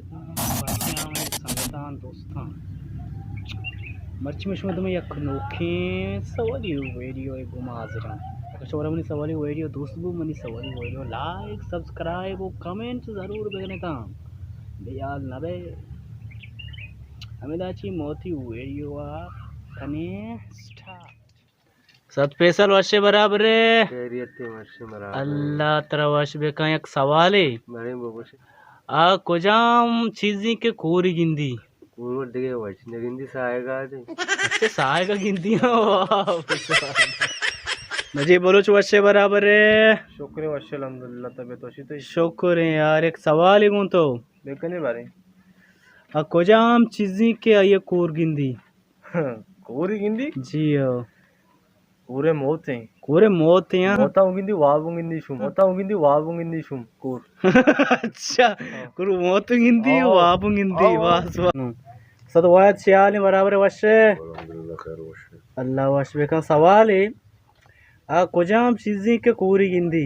संविधान दोस्तां मर्ची में तुम्हें यक नोखे सवाली वीडियो एक गुमा हाजिर कशोरा मनी सवाली वीडियो दोस्तों मनी सवाली वीडियो लाइक सब्सक्राइब और कमेंट जरूर करने था बेयाल नबे हमें दाची मोती वीडियो आ कने स्टार्ट सत फैसल वर्षे बराबर अल्लाह तरह वर्ष बेका एक सवाल है आ कोजाम चीज़ी के कोरी गिंदी गिंदी साएगा अच्छे साएगा गिंदी मुझे बोलो वर्षे बराबर है शुक्र वर्ष अल्हम्दुलिल्लाह तबीयत अच्छी तो शुक्र है यार एक सवाल है तो देखने बारे आ कोजाम चीज़ी के आइए कोर गिंदी कोरी गिंदी जी पूरे मौत हैं कोरे मौत हैं मोता उगिंदी वाबुगिंदी शुम मोता उगिंदी वाबुगिंदी शुम कोर अच्छा कुरु मौत गिंदी वाबु गिंदी वास सदवायत छियाली बराबर वर्ष अल्लाह वर्ष बेका सवाल है आ कोजाम चीज़ी के कोरी गिंदी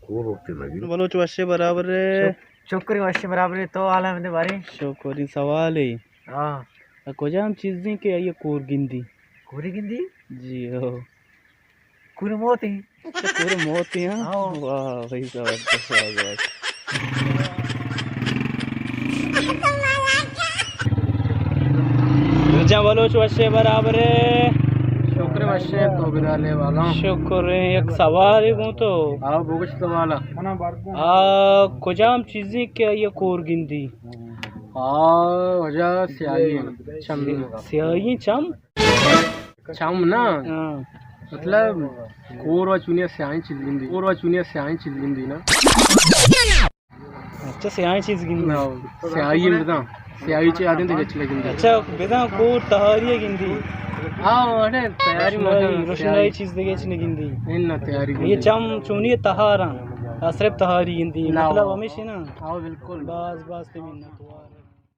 कोर होती लगी बोलो वर्ष बराबर है शुक्र वर्ष बराबर तो आलम दे बारे शुक्र सवाल है हां कोजाम चीज़ी के आइए कोर गिंदी कोरी गिंदी जी हो कुर मौत हैं कोरे मौत हैं वाह भाई साहब जा बोलो वर्ष बराबर है शुक्र वर्ष तो बिराले वाला शुक्र है एक सवाल है तो आओ बोगश सवाल आ कोजाम चीज़ी के आइए कोर गिंदी वजह स्याही चम स्याही चम चम ना मतलब कोर व चुनिया स्याही चिल्लिंदी कोर व चुनिया स्याही चिल्लिंदी ना अच्छा स्याही चीज़ गिंदी स्याही बता स्याही चे आदमी तो बेच लेकिन अच्छा बेटा को तहारी गिंदी हां अरे तैयारी में रोशनाई चीज़ देगे चने गिंदी इन तैयारी ये चम चुनिया तहारा सिर्फ तहारी गिंदी मतलब हमेशा ना हां बिल्कुल बस बस ते